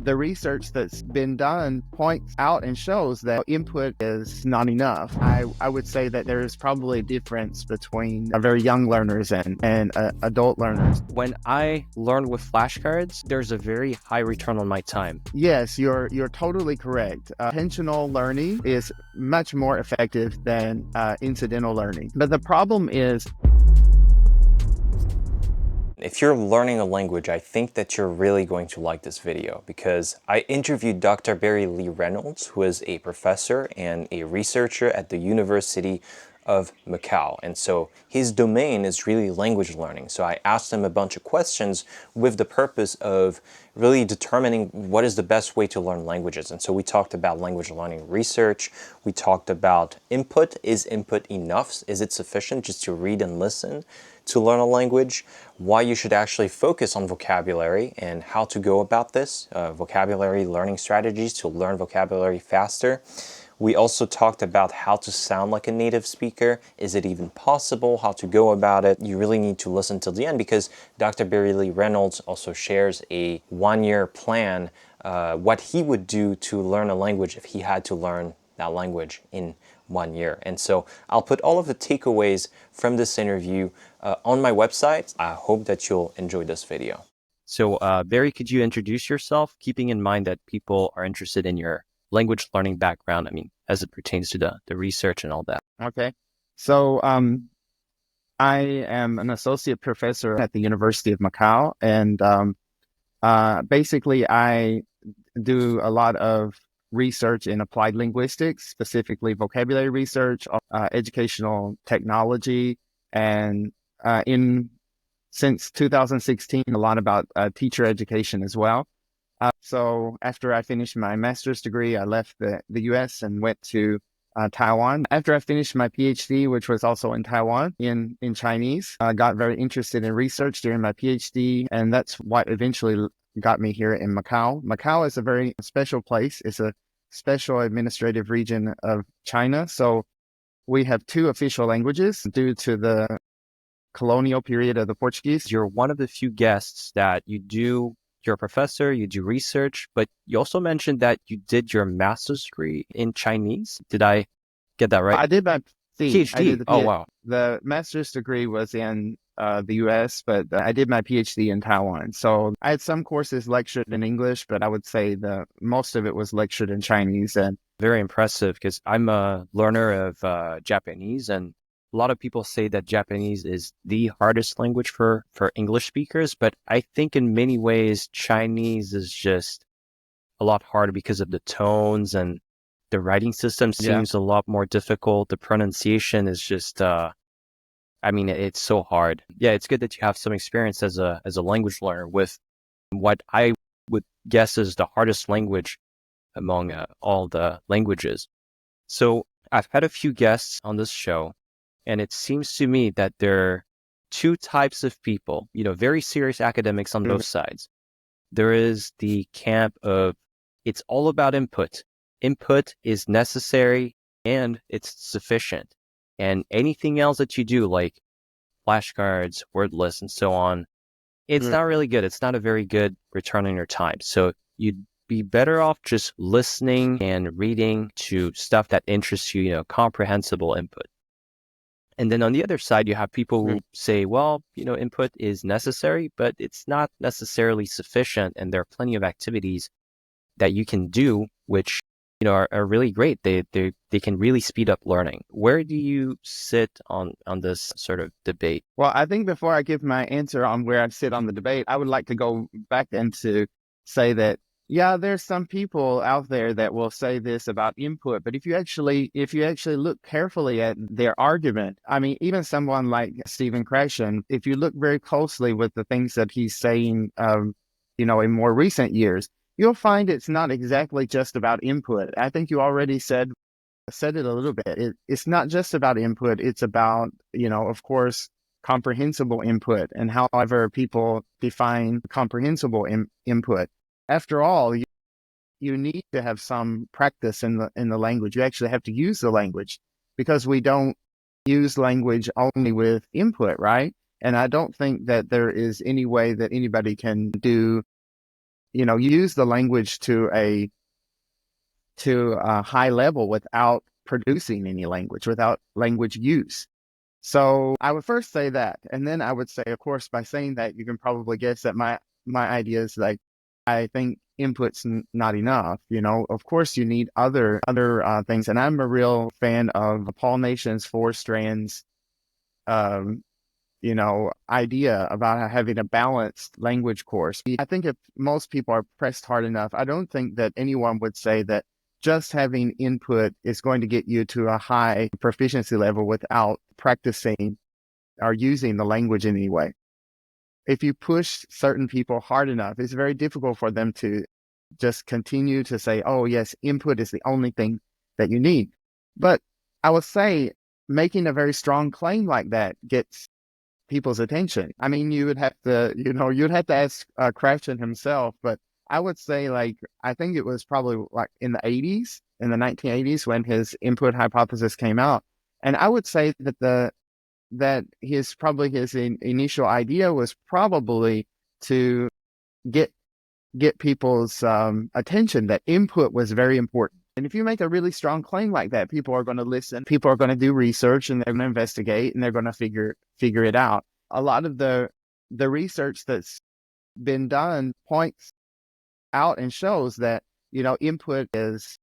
the research that's been done points out and shows that input is not enough. I would say that there is probably a difference between very young learners and adult learners. When I learn with flashcards, there's a very high return on my time. Yes, you're totally correct. Intentional learning is much more effective than incidental learning. But the problem is, if you're learning a language, I think that you're really going to like this video because I interviewed Dr. Lee Reynolds, who is a professor and a researcher at the University of Macau. And so his domain is really language learning. So I asked him a bunch of questions with the purpose of really determining what is the best way to learn languages. And so we talked about language learning research. We talked about input. Is input enough? Is it sufficient just to read and listen to learn a language? Why you should actually focus on vocabulary and how to go about this, vocabulary learning strategies to learn vocabulary faster. We also talked about how to sound like a native speaker. Is it even possible? How to go about it? You really need to listen till the end because Dr. Lee Reynolds also shares a one-year plan, what he would do to learn a language if he had to learn that language in 1 year. And so I'll put all of the takeaways from this interview on my website. I hope that you'll enjoy this video. So Barry, could you introduce yourself, keeping in mind that people are interested in your language learning background, I mean, as it pertains to the research and all that? okay. So I am an associate professor at the University of Macau, and basically I do a lot of research in applied linguistics, specifically vocabulary research, educational technology, and since 2016, a lot about teacher education as well. So after I finished my master's degree, I left the US and went to Taiwan. After I finished my PhD, which was also in Taiwan, in Chinese, I got very interested in research during my PhD, and that's what eventually got me here in Macau. Macau is a very special place. It's a special administrative region of China. So we have two official languages due to the colonial period of the Portuguese. You're one of the few guests that you're a professor, you do research, but you also mentioned that you did your master's degree in Chinese. Did I get that right? I did my PhD. Oh, wow. The master's degree was in the US, but I did my PhD in Taiwan. So I had some courses lectured in English, but I would say most of it was lectured in Chinese. And very impressive because I'm a learner of Japanese, and a lot of people say that Japanese is the hardest language for English speakers, but I think in many ways, Chinese is just a lot harder because of the tones, and the writing system seems a lot more difficult. The pronunciation is just, it's so hard. Yeah, it's good that you have some experience as a language learner with what I would guess is the hardest language among all the languages. So I've had a few guests on this show, and it seems to me that there are two types of people, very serious academics on both sides. There is the camp of it's all about input. Input is necessary and it's sufficient. And anything else that you do, like flashcards, word lists, and so on, it's not really good. It's not a very good return on your time. So you'd be better off just listening and reading to stuff that interests you, comprehensible input. And then on the other side, you have people who say, well, input is necessary, but it's not necessarily sufficient. And there are plenty of activities that you can do, which, are really great. They can really speed up learning. Where do you sit on this sort of debate? Well, I think before I give my answer on where I sit on the debate, I would like to go back and to say that, yeah, there's some people out there that will say this about input, but if you actually look carefully at their argument, I mean, even someone like Stephen Krashen, if you look very closely with the things that he's saying, in more recent years, you'll find it's not exactly just about input. I think you already said it a little bit. It's not just about input. It's about, of course, comprehensible input and however people define comprehensible input. After all, you need to have some practice in the language. You actually have to use the language because we don't use language only with input, right? And I don't think that there is any way that anybody can do use the language to a high level without producing any language, without language use. So I would first say that, and then I would say, of course, by saying that, you can probably guess that my idea is like, I think input's not enough. Of course, you need other things, and I'm a real fan of Paul Nation's four strands, um, idea about having a balanced language course. I think if most people are pressed hard enough, I don't think that anyone would say that just having input is going to get you to a high proficiency level without practicing or using the language in any way. If you push certain people hard enough, it's very difficult for them to just continue to say, oh, yes, input is the only thing that you need. But I would say making a very strong claim like that gets people's attention. I mean, you'd have to ask Krafton himself, but I would say, like, I think it was probably like in the 1980s when his input hypothesis came out. And I would say that his initial idea was probably to get people's attention, that input was very important. And if you make a really strong claim like that, people are going to listen, people are going to do research, and they're going to investigate, and they're going to figure it out. A lot of the research that's been done points out and shows that, input is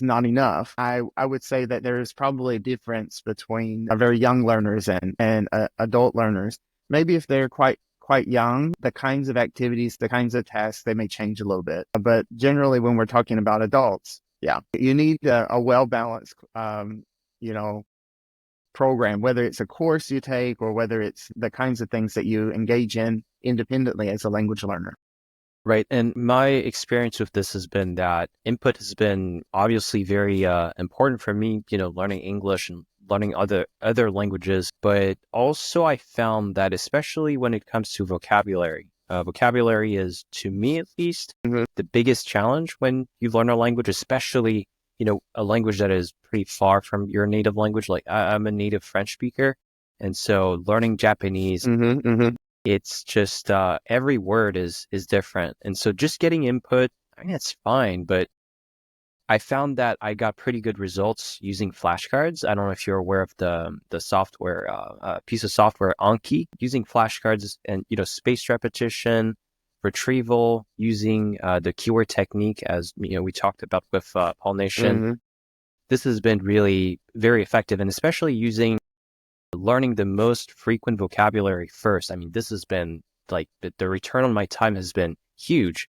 not enough. I would say that there is probably a difference between very young learners and adult learners. Maybe if they're quite young, the kinds of activities, the kinds of tasks, they may change a little bit. But generally, when we're talking about adults, yeah, you need a well-balanced, program, whether it's a course you take or whether it's the kinds of things that you engage in independently as a language learner. Right. And my experience with this has been that input has been obviously very important for me, learning English and learning other languages. But also I found that especially when it comes to vocabulary, vocabulary is, to me at least, the biggest challenge when you learn a language, especially, a language that is pretty far from your native language. Like I'm a native French speaker. And so learning Japanese, it's just every word is different. And so just getting input, I mean, it's fine. But I found that I got pretty good results using flashcards. I don't know if you're aware of the software, piece of software, Anki, using flashcards and, spaced repetition, retrieval, using the keyword technique, as we talked about with Paul Nation. This has been really very effective, and especially learning the most frequent vocabulary first. I mean, this has been like the return on my time has been huge.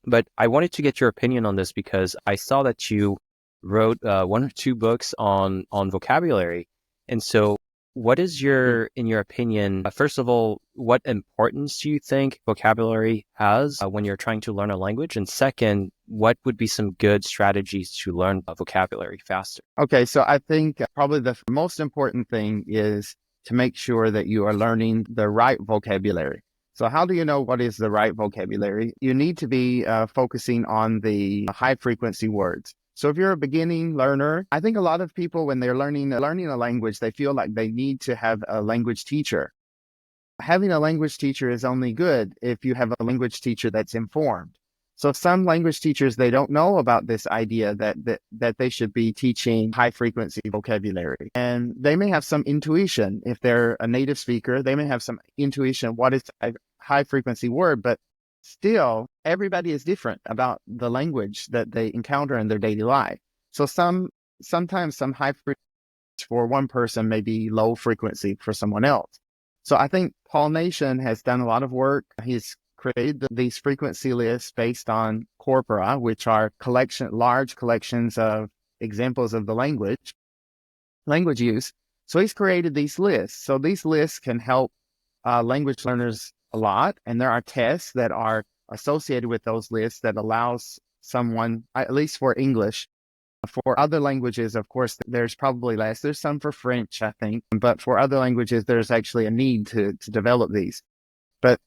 But I wanted to get your opinion on this because I saw that you wrote one or two books on vocabulary. And so what is in your opinion, first of all, what importance do you think vocabulary has when you're trying to learn a language? And second, what would be some good strategies to learn vocabulary faster? Okay, so I think probably the most important thing is to make sure that you are learning the right vocabulary. So how do you know what is the right vocabulary? You need to be focusing on the high frequency words. So if you're a beginning learner, I think a lot of people, when they're learning a language, they feel like they need to have a language teacher. Having a language teacher is only good if you have a language teacher that's informed. So some language teachers, they don't know about this idea that they should be teaching high frequency vocabulary. And they may have some intuition. If they're a native speaker, they may have some intuition what is a high frequency word, but still everybody is different about the language that they encounter in their daily life. So sometimes some high frequency for one person may be low frequency for someone else. So I think Paul Nation has done a lot of work. He's created these frequency lists based on corpora, which are large collections of examples of the language use. So he's created these lists. So these lists can help language learners a lot. And there are tests that are associated with those lists that allows someone, at least for English. For other languages, of course, there's probably less. There's some for French, I think. But for other languages, there's actually a need to develop these. But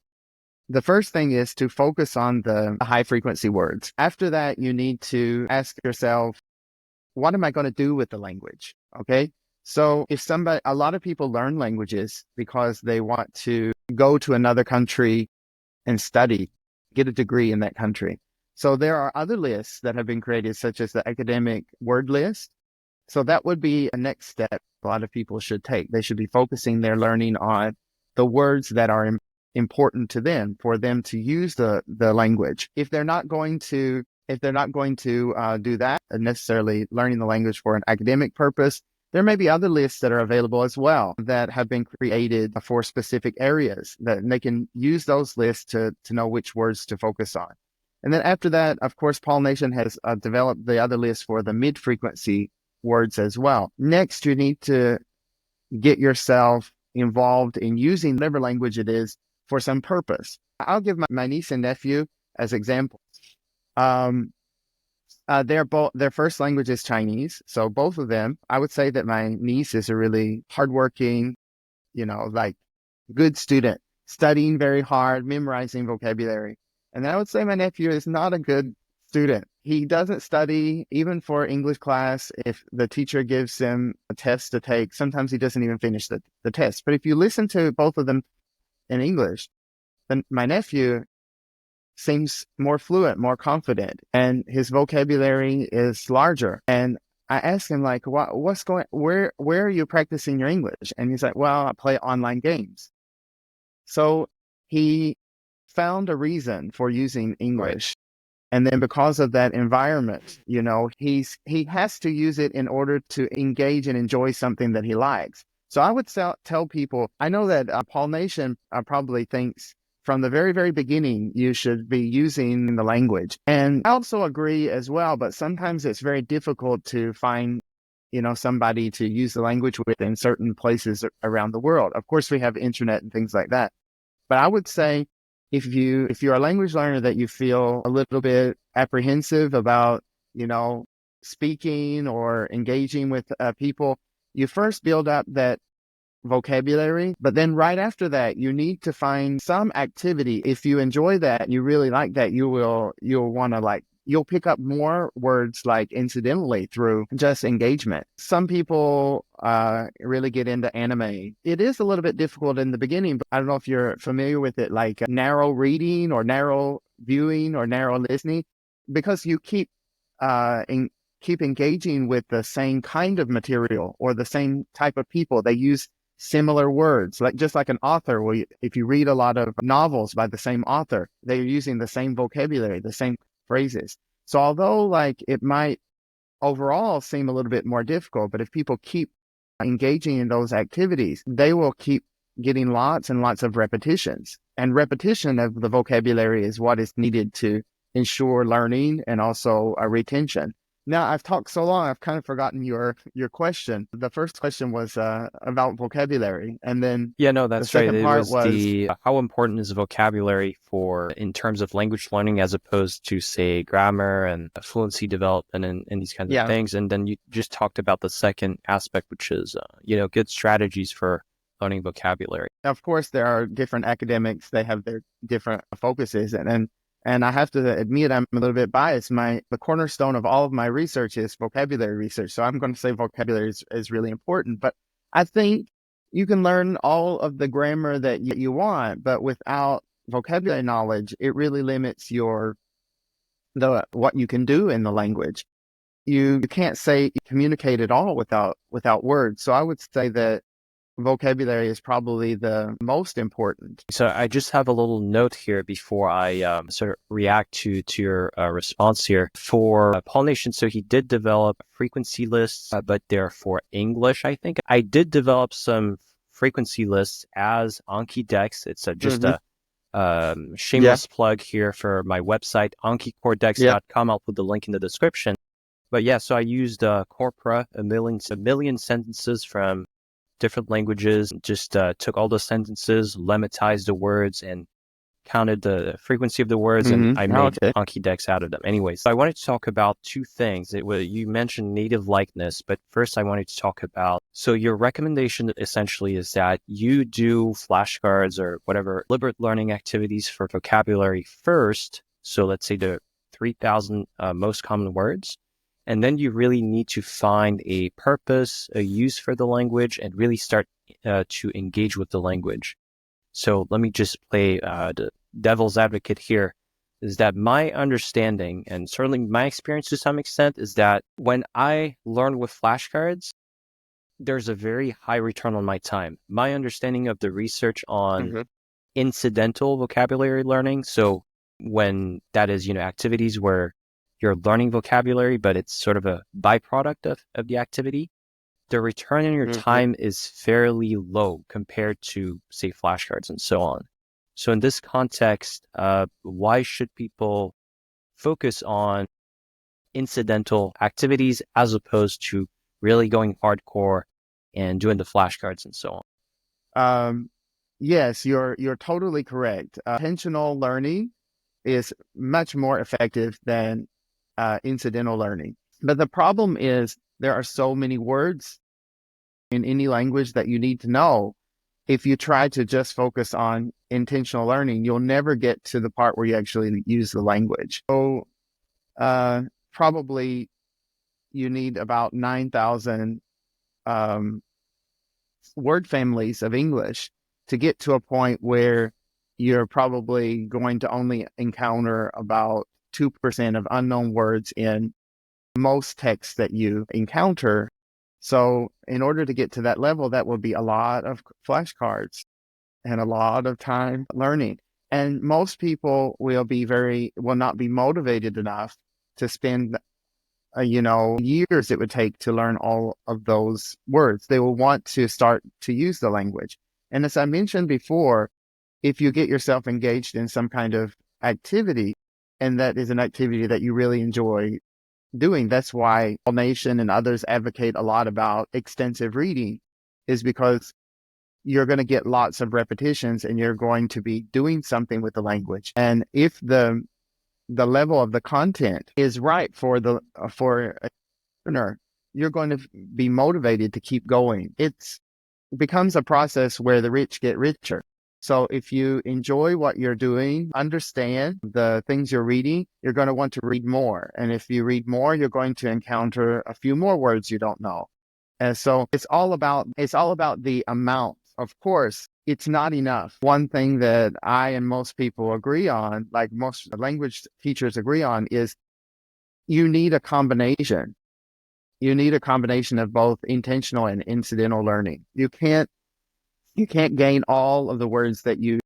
the first thing is to focus on the high frequency words. After that, you need to ask yourself, what am I going to do with the language? Okay. So a lot of people learn languages because they want to go to another country and study get a degree in that country. So there are other lists that have been created, such as the academic word list. So that would be a next step a lot of people should take. They should be focusing their learning on the words that are important to them for them to use the language. If they're not going to do that, necessarily learning the language for an academic purpose, there may be other lists that are available as well that have been created for specific areas that they can use those lists to know which words to focus on. And then after that, of course, Pollination has developed the other list for the mid-frequency words as well. Next, you need to get yourself involved in using whatever language it is for some purpose. I'll give my niece and nephew as examples. Their first language is Chinese. So both of them, I would say that my niece is a really hardworking, like good student, studying very hard, memorizing vocabulary. And then I would say my nephew is not a good student. He doesn't study even for English class. If the teacher gives him a test to take, sometimes he doesn't even finish the test. But if you listen to both of them in English, then my nephew seems more fluent, more confident, and his vocabulary is larger. And I asked him, like, where are you practicing your English? And he's like, well, I play online games. So he found a reason for using English. And then because of that environment, he has to use it in order to engage and enjoy something that he likes. So I would tell people, I know that Pollination probably thinks from the very, very beginning, you should be using the language. And I also agree as well, but sometimes it's very difficult to find, somebody to use the language with in certain places around the world. Of course, we have internet and things like that. But I would say if you're a language learner that you feel a little bit apprehensive about, speaking or engaging with people, you first build up that vocabulary, but then right after that, you need to find some activity. If you enjoy that, you really like that, you'll want to you'll pick up more words like incidentally through just engagement. Some people really get into anime. It is a little bit difficult in the beginning, but I don't know if you're familiar with it, like narrow reading or narrow viewing or narrow listening, because you keep engaging with the same kind of material or the same type of people. They use similar words, just like an author. If you read a lot of novels by the same author, they're using the same vocabulary, the same phrases. So although it might overall seem a little bit more difficult, but if people keep engaging in those activities, they will keep getting lots and lots of repetitions. And repetition of the vocabulary is what is needed to ensure learning and also retention. Now, I've talked so long, I've kind of forgotten your question. The first question was about vocabulary, and then that's the right. second It part was the how important is vocabulary in terms of language learning as opposed to, say, grammar and fluency development and these kinds of things. And then you just talked about the second aspect, which is good strategies for learning vocabulary. Of course, there are different academics; they have their different focuses, and I have to admit, I'm a little bit biased. The cornerstone of all of my research is vocabulary research. So I'm going to say vocabulary is really important. But I think you can learn all of the grammar that you want, but without vocabulary knowledge, it really limits what you can do in the language. You can't communicate at all without words. So I would say that vocabulary is probably the most important. So I just have a little note here before I sort of react to your response here. For Pollination, so he did develop frequency lists, but they're for English, I think. I did develop some frequency lists as Anki-Dex. It's just a shameless plug here for my website, ankicordex.com. I'll put the link in the description. But so I used Corpora, a million sentences from different languages, just took all the sentences, lemmatized the words, and counted the frequency of the words, and I made Anki-Dex out of them. Anyways, so I wanted to talk about two things. You mentioned native likeness, but first I wanted to talk about, so your recommendation essentially is that you do flashcards or whatever deliberate learning activities for vocabulary first. So let's say the 3,000 most common words. And then you really need to find a purpose, a use for the language, and really start to engage with the language. So let me just play the devil's advocate here. is that my understanding, and certainly my experience to some extent, is that when I learn with flashcards, there's a very high return on my time. My understanding of the research on incidental vocabulary learning, so when that is, activities where you're learning vocabulary, but it's sort of a byproduct of the activity, the return on your time is fairly low compared to, say, flashcards and so on. So in this context, why should people focus on incidental activities as opposed to really going hardcore and doing the flashcards and so on? Yes, you're totally correct. Intentional learning is much more effective than incidental learning. But the problem is there are so many words in any language that you need to know. If you try to just focus on intentional learning, you'll never get to the part where you actually use the language. So probably you need about 9,000 word families of English to get to a point where you're probably going to only encounter about 2% of unknown words in most texts that you encounter. So in order to get to that level, that will be a lot of flashcards and a lot of time learning. And most people will not be motivated enough to spend years it would take to learn all of those words. They will want to start to use the language. And as I mentioned before, if you get yourself engaged in some kind of activity, and that is an activity that you really enjoy doing, that's why All Nation and others advocate a lot about extensive reading, is because you're going to get lots of repetitions and you're going to be doing something with the language. And if the level of the content is right for a learner, you're going to be motivated to keep going. It becomes a process where the rich get richer. So if you enjoy what you're doing, understand the things you're reading, you're going to want to read more. And if you read more, you're going to encounter a few more words you don't know. And so it's all about the amount. Of course, it's not enough. One thing that I and most people agree on, like most language teachers agree on, is you need a combination. You need a combination of both intentional and incidental learning. You can't gain all of the words that you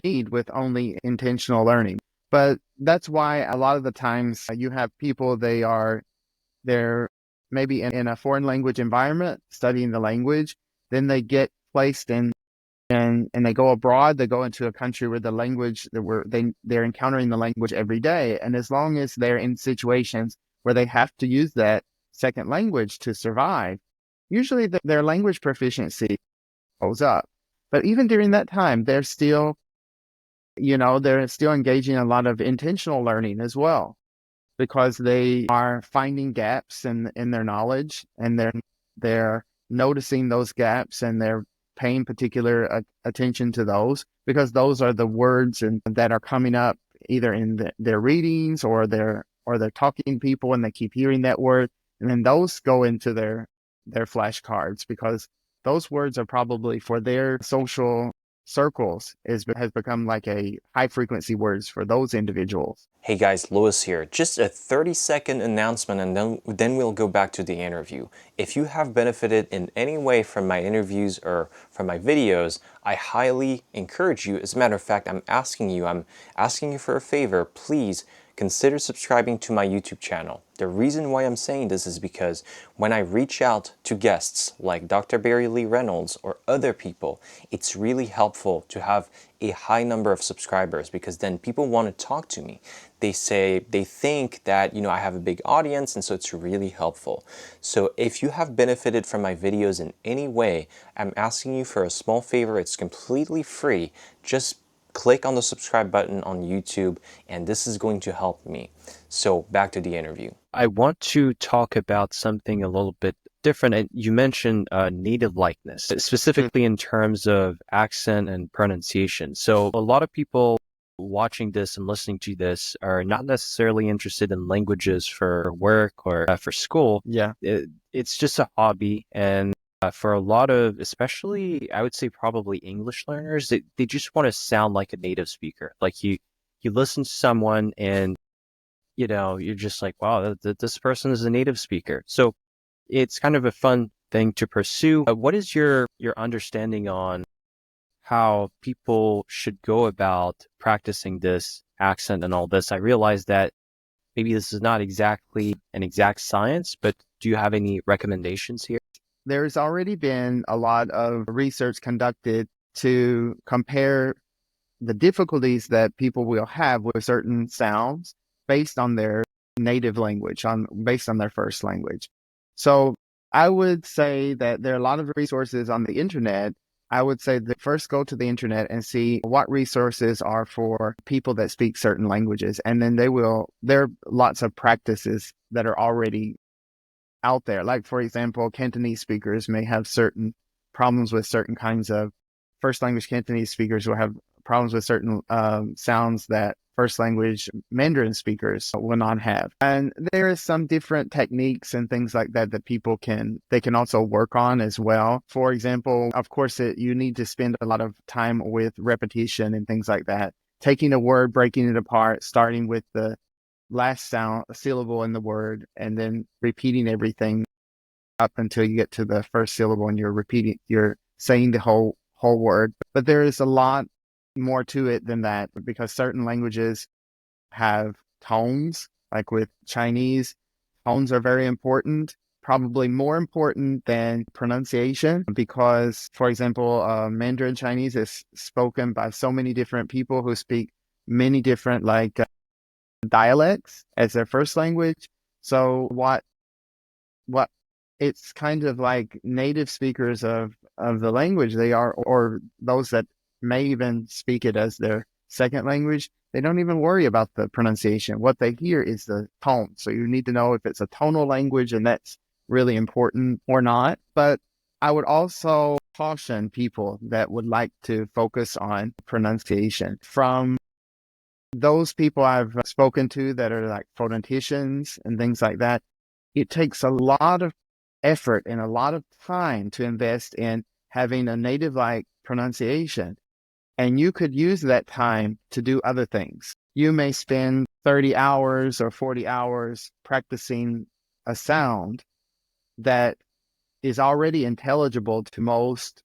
need with only intentional learning. But that's why a lot of the times you have people, they're maybe in a foreign language environment studying the language, then they get placed in and they go abroad, they go into a country where the language they're encountering the language every day. And as long as they're in situations where they have to use that second language to survive, usually their language proficiency goes up. But even during that time, they're still engaging in a lot of intentional learning as well, because they are finding gaps in their knowledge, and they're noticing those gaps, and they're paying particular attention to those, because those are the words that are coming up either in their readings or they're talking to people and they keep hearing that word, and then those go into their flashcards, because those words are probably for their social circles has become like a high frequency words for those individuals. Hey guys, Louis here. Just a 30-second announcement and then we'll go back to the interview. If you have benefited in any way from my interviews or from my videos, I highly encourage you. As a matter of fact, I'm asking you for a favor. Please consider subscribing to my YouTube channel. The reason why I'm saying this is because when I reach out to guests like Dr. Barry Lee Reynolds or other people, it's really helpful to have a high number of subscribers, because then people want to talk to me. They think that, I have a big audience, and so it's really helpful. So if you have benefited from my videos in any way, I'm asking you for a small favor. It's completely free. Just click on the subscribe button on YouTube, and this is going to help me. So back to the interview. I want to talk about something a little bit different. And you mentioned native likeness, specifically in terms of accent and pronunciation. So a lot of people watching this and listening to this are not necessarily interested in languages for work or for school. Yeah. It's just a hobby. And for a lot of, especially, I would say probably English learners, they just want to sound like a native speaker. Like you listen to someone and, you're just like, wow, this person is a native speaker. So it's kind of a fun thing to pursue. What is your understanding on how people should go about practicing this accent and all this? I realize that maybe this is not exactly an exact science, but do you have any recommendations here? There's already been a lot of research conducted to compare the difficulties that people will have with certain sounds based on their native language, based on their first language. So I would say that there are a lot of resources on the internet. I would say that first go to the internet and see what resources are for people that speak certain languages. And then there are lots of practices that are already out there. Like, for example, Cantonese speakers may have certain problems with certain kinds of first language Cantonese speakers will have problems with certain sounds that first language Mandarin speakers will not have. And there is some different techniques and things like that that they can also work on as well. For example, of course, you need to spend a lot of time with repetition and things like that. Taking a word, breaking it apart, starting with the last sound, a syllable in the word, and then repeating everything up until you get to the first syllable and you're saying the whole word. But there is a lot more to it than that, because certain languages have tones. Like with Chinese, tones are very important, probably more important than pronunciation, because, for example, Mandarin Chinese is spoken by so many different people who speak many different dialects as their first language. So what it's kind of like native speakers of the language they are, or those that may even speak it as their second language, they don't even worry about the pronunciation. What they hear is the tone. So you need to know if it's a tonal language, and that's really important, or not. But I would also caution people that would like to focus on pronunciation. From those people I've spoken to that are like phoneticians and things like that, it takes a lot of effort and a lot of time to invest in having a native-like pronunciation. And you could use that time to do other things. You may spend 30 hours or 40 hours practicing a sound that is already intelligible to most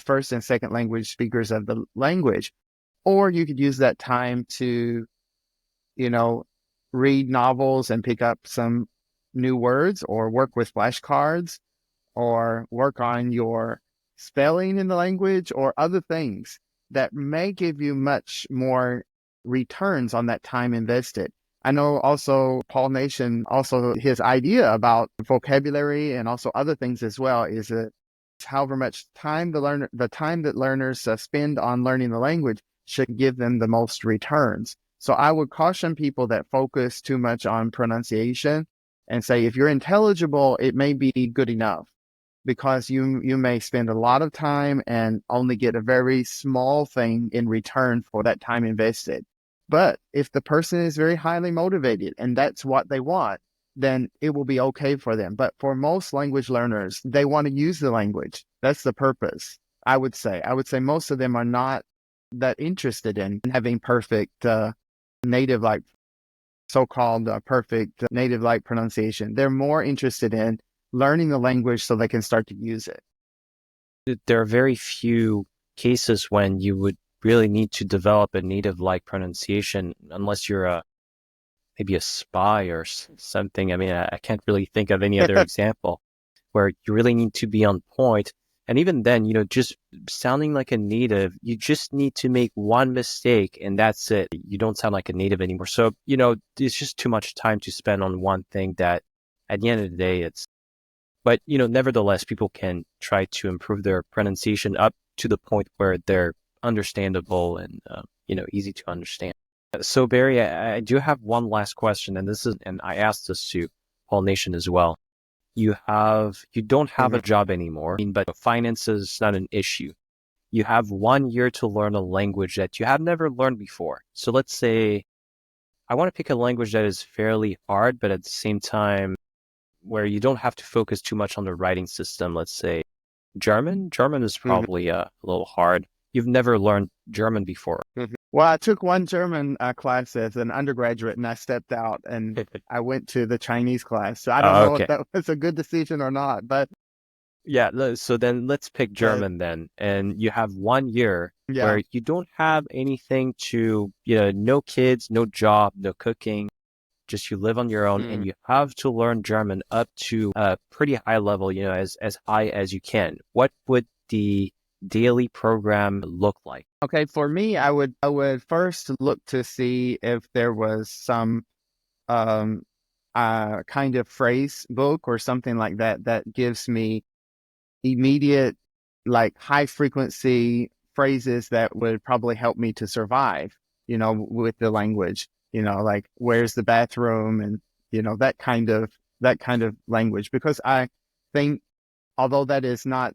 first and second language speakers of the language. Or you could use that time to, read novels and pick up some new words, or work with flashcards, or work on your spelling in the language, or other things that may give you much more returns on that time invested. I know also Paul Nation, also his idea about vocabulary and also other things as well, is that however much time the time that learners spend on learning the language should give them the most returns. So I would caution people that focus too much on pronunciation and say, if you're intelligible, it may be good enough, because you may spend a lot of time and only get a very small thing in return for that time invested. But if the person is very highly motivated and that's what they want, then it will be okay for them. But for most language learners, they want to use the language. That's the purpose, I would say. I would say most of them are not that interested in having perfect native-like, so-called perfect native-like pronunciation. They're more interested in learning the language so they can start to use it. There are very few cases when you would really need to develop a native-like pronunciation, unless you're maybe a spy or something. I mean, I can't really think of any other example where you really need to be on point. And even then, just sounding like a native, you just need to make one mistake and that's it. You don't sound like a native anymore. So, it's just too much time to spend on one thing that at the end of the day, but, nevertheless, people can try to improve their pronunciation up to the point where they're understandable and, easy to understand. So, Barry, I do have one last question, and I asked this to Paul Nation as well. You don't have a job anymore, but finances is not an issue. You have 1 year to learn a language that you have never learned before. So let's say I want to pick a language that is fairly hard, but at the same time, where you don't have to focus too much on the writing system. Let's say German. German is probably a little hard. You've never learned German before. Well, I took one German class as an undergraduate, and I stepped out and I went to the Chinese class. So I don't know if Okay. that was a good decision or not, but Yeah, so then let's pick uh, German then. And you have 1 year yeah. where you don't have anything to, no kids, no job, no cooking, just you live on your own and Mm. you have to learn German up to a pretty high level, as high as you can. What would the daily program look like? Okay, for me, I would first look to see if there was some um kind of phrase book or something like that that gives me immediate, like high frequency phrases that would probably help me to survive, with the language, like where's the bathroom, and that kind of language, because I think, although that is not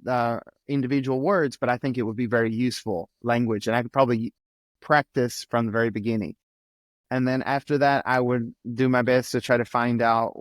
individual words, but I think it would be very useful language, and I could probably practice from the very beginning. And then after that, I would do my best to try to find out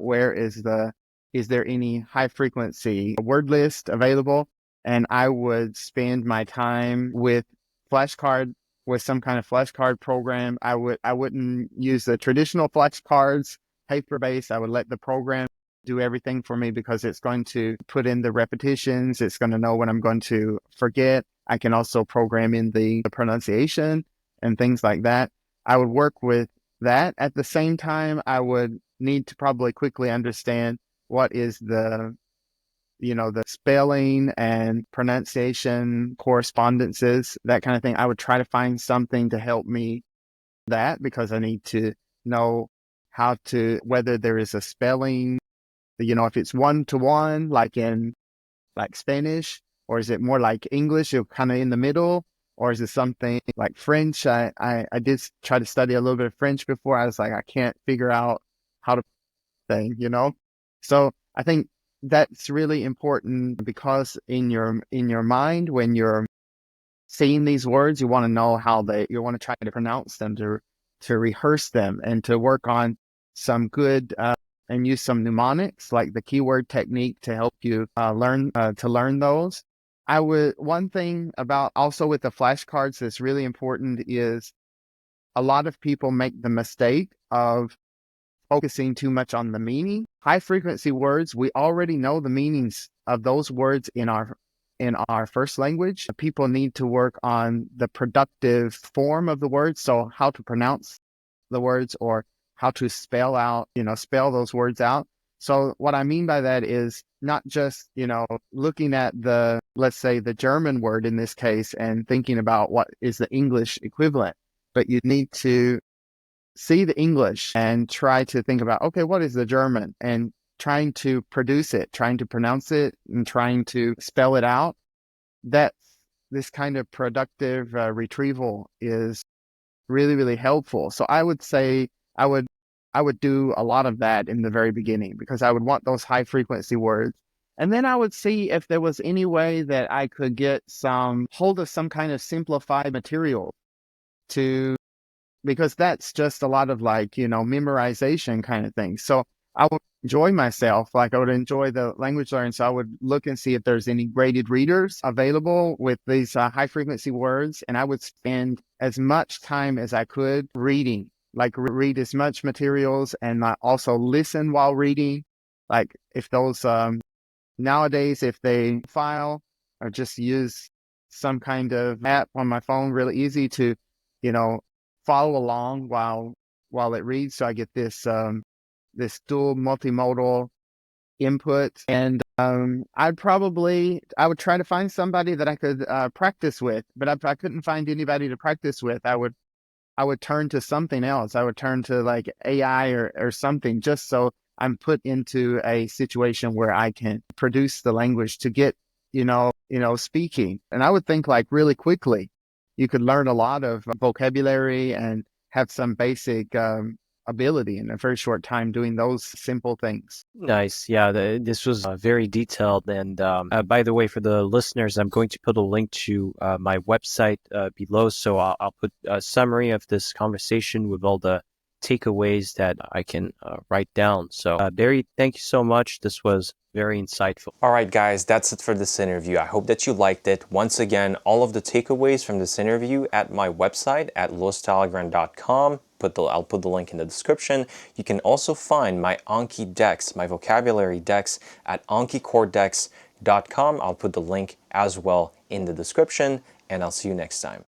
is there any high frequency word list available? And I would spend my time with some kind of flashcard program. I wouldn't use the traditional flashcards, paper based. I would let the program do everything for me, because it's going to put in the repetitions. It's going to know when I'm going to forget. I can also program in the pronunciation and things like that. I would work with that. At the same time, I would need to probably quickly understand what is the spelling and pronunciation correspondences, that kind of thing. I would try to find something to help me that, because I need to know whether there is a spelling, if it's one to one, like in like Spanish, or is it more like English, you're kind of in the middle, or is it something like French? I did try to study a little bit of French before. I was like, I can't figure out how to thing. So I think that's really important, because in your mind, when you're seeing these words, you want to know you want to try to pronounce them, to rehearse them, and to work on some good and use some mnemonics, like the keyword technique, to help you learn those. One thing about also with the flashcards that's really important is a lot of people make the mistake of focusing too much on the meaning. High frequency words, we already know the meanings of those words in our first language. People need to work on the productive form of the words, so how to pronounce the words, or how to spell those words out. So what I mean by that is not just, looking at let's say the German word in this case and thinking about what is the English equivalent, but you need to see the English and try to think about, okay, what is the German? And trying to produce it, trying to pronounce it, and trying to spell it out. That This kind of productive retrieval is really, really helpful. So I would say I would I would do a lot of that in the very beginning, because I would want those high frequency words. And then I would see if there was any way that I could get some hold of some kind of simplified material, to because that's just a lot of, like, memorization kind of thing. So I would enjoy myself, like I would enjoy the language learning. So I would look and see if there's any graded readers available with these high frequency words. And I would spend as much time as I could reading, like read as much materials, and also listen while reading. Like if those, nowadays, if they file, or just use some kind of app on my phone, really easy to, you know, follow along while it reads. So I get this dual multimodal input. And I would try to find somebody that I could practice with. But if I couldn't find anybody to practice with, I would turn to something else. I would turn to like AI or something, just so I'm put into a situation where I can produce the language to get, speaking. And I would think, like, really quickly, you could learn a lot of vocabulary and have some basic ability in a very short time doing those simple things. Nice. Yeah, this was very detailed. And by the way, for the listeners, I'm going to put a link to my website below. So I'll put a summary of this conversation with all the takeaways that I can write down. So, Barry, thank you so much. This was very insightful. All right, guys, that's it for this interview. I hope that you liked it. Once again, all of the takeaways from this interview at my website at lostelegram.com. I'll put the link in the description. You can also find my Anki decks, my vocabulary decks at ankicoredex.com. I'll put the link as well in the description, and I'll see you next time.